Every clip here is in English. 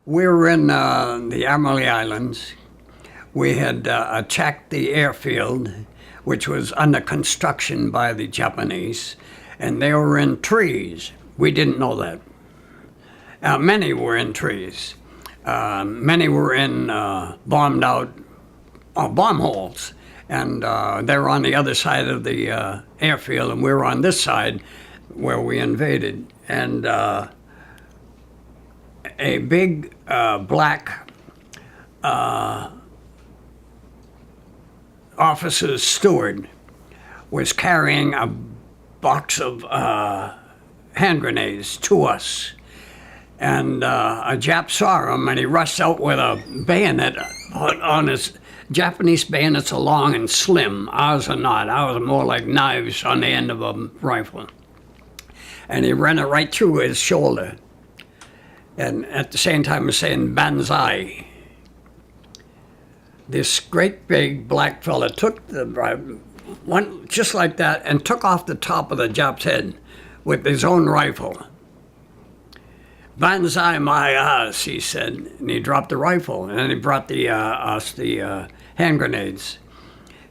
We were in the Admiralty Islands. We had attacked the airfield, which was under construction by the Japanese, and they were in trees. We didn't know that. Many were in trees. Many were in bombed out bomb holes, and they were on the other side of the airfield, and we were on this side where we invaded. And a big black officer's steward was carrying a box of hand grenades to us. And a Jap saw him, and he rushed out with a bayonet on his. Japanese bayonets are long and slim. Ours are not. Ours are more like knives on the end of a rifle. And he ran it right through his shoulder. And at the same time, he was saying, "Banzai." This great big black fella took the one just like that and took off the top of the Jap's head with his own rifle. "Banzai my ass," he said, and he dropped the rifle. And then he brought us the hand grenades.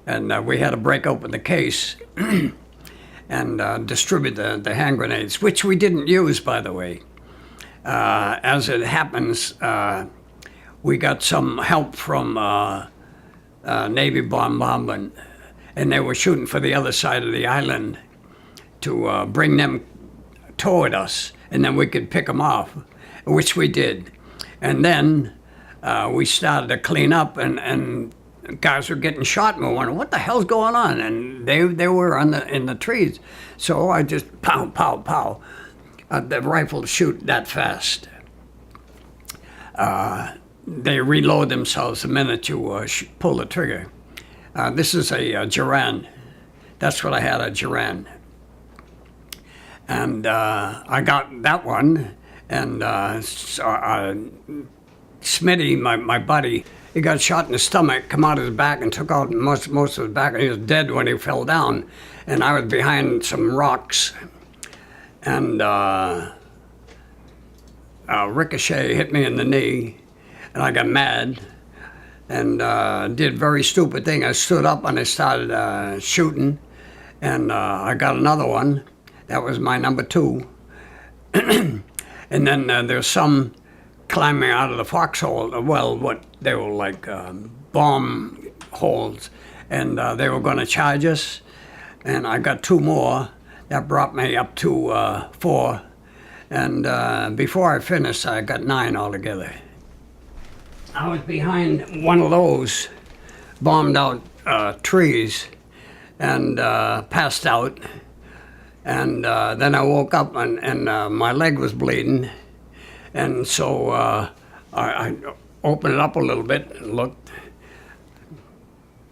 And we had to break open the case and distribute the hand grenades, which we didn't use, by the way. As it happens, we got some help from Navy bombardment, and they were shooting for the other side of the island to bring them toward us, and then we could pick them off, which we did. And then we started to clean up, and guys were getting shot, and we were wondering, what the hell's going on? And they were in the trees. So I just pow, pow, pow. The rifle shoot that fast. They reload themselves the minute you pull the trigger. This is a Garand. That's what I had, a Garand. And I got that one, and Smitty, my buddy, he got shot in the stomach, come out of his back and took out most of his back, and he was dead when he fell down. And I was behind some rocks, and a ricochet hit me in the knee, and I got mad, and did a very stupid thing. I stood up and I started shooting, and I got another one. That was my number 2. And then there's some climbing out of the foxhole. Well, what they were like bomb holes, and they were going to charge us. And I got 2 more. That brought me up to 4. And before I finished, I got 9 altogether. I was behind one of those bombed out trees and passed out. And then I woke up and my leg was bleeding. And so I opened it up a little bit and looked.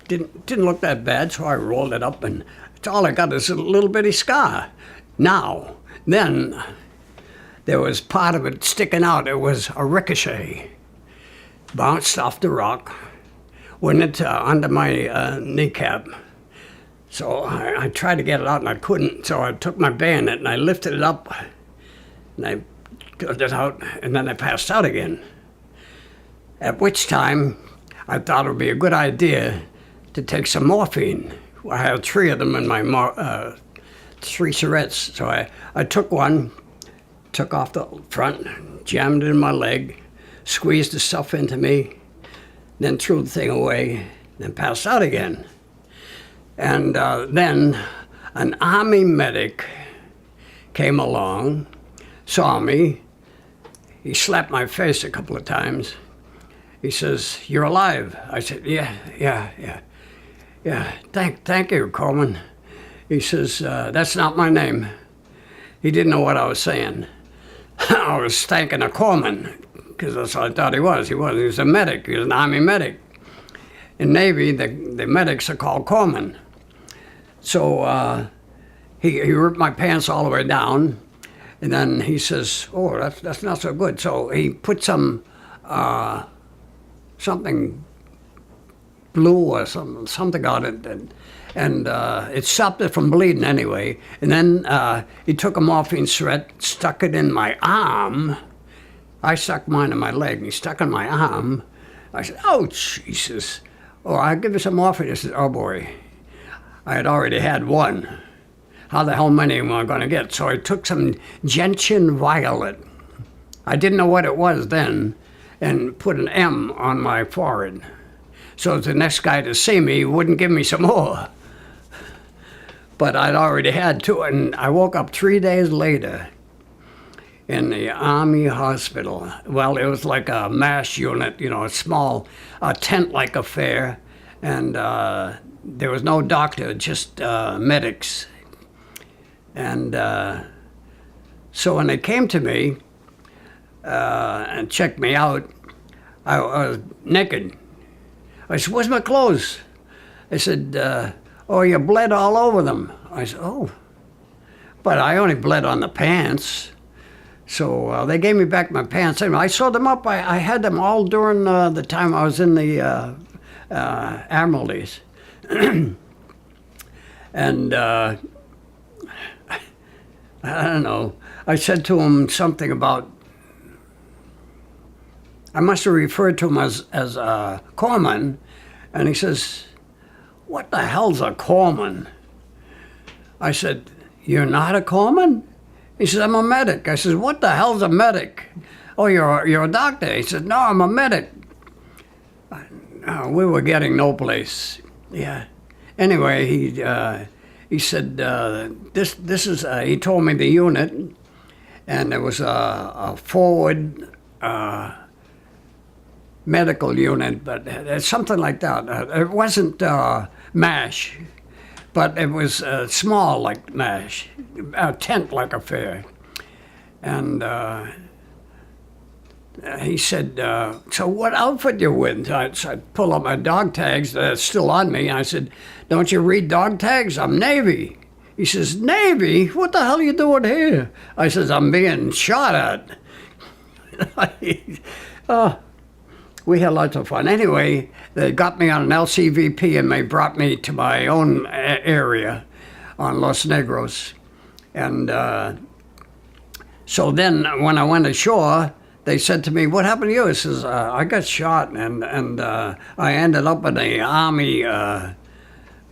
Didn't look that bad, so I rolled it up, and all I got is a little bitty scar. Now, then, there was part of it sticking out. It was a ricochet. Bounced off the rock, went into under my kneecap. So I tried to get it out, and I couldn't. So I took my bayonet, and I lifted it up, and I got it out, and then I passed out again. At which time, I thought it would be a good idea to take some morphine. I had 3 of them in my 3 syringes. So I took one, took off the front, jammed it in my leg, squeezed the stuff into me, then threw the thing away, then passed out again. And then an Army medic came along, saw me. He slapped my face a couple of times. He says, "You're alive." I said, Yeah. Thank you, Coleman." He says, "That's not my name." He didn't know what I was saying. I was thanking a Coleman, because that's what I thought he was. He was a medic. He was an Army medic. In Navy, the medics are called corpsmen. So he ripped my pants all the way down, and then he says, "Oh, that's not so good." So he put some something blue or something on it, and it stopped it from bleeding anyway. And then he took a morphine syringe, stuck it in my arm, I stuck mine in my leg, and he stuck in my arm. I said, "Oh, Jesus." "Oh, I'll give you some morphine." He said, "Oh, boy." I had already had one. How the hell many am I going to get? So I took some gentian violet. I didn't know what it was then, and put an M on my forehead. So the next guy to see me wouldn't give me some more. But I'd already had two, and I woke up 3 days later in the Army hospital. Well, it was like a MASH unit, a small, tent-like affair, and there was no doctor, just medics. And so when they came to me and checked me out, I was naked. I said, "Where's my clothes?" They said, "Oh, you bled all over them." I said, "Oh." But I only bled on the pants. So they gave me back my pants. Anyway, I sewed them up. I had them all during the time I was in the Admiralties. And I don't know. I said to him something about, I must have referred to him as a corpsman, and he says, "What the hell's a corpsman?" I said, "You're not a corpsman?" He says, "I'm a medic." I said, "What the hell's a medic?" "Oh, you're a doctor." He said, "No, I'm a medic." We were getting no place. Yeah. Anyway, he said, this is, he told me the unit, and there was a forward medical unit, but something like that. It wasn't MASH, but it was small like MASH, a tent-like affair. And he said, "So what outfit you with?" So I pull up my dog tags that's still on me. And I said, "Don't you read dog tags? I'm Navy." He says, "Navy? What the hell are you doing here?" I says, "I'm being shot at." We had lots of fun. Anyway, they got me on an LCVP and they brought me to my own area on Los Negros. And so then when I went ashore, they said to me, "What happened to you?" I says, "I got shot and I ended up in the Army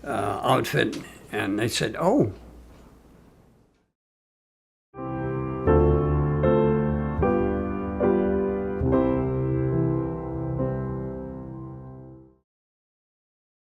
outfit." And they said, "Oh,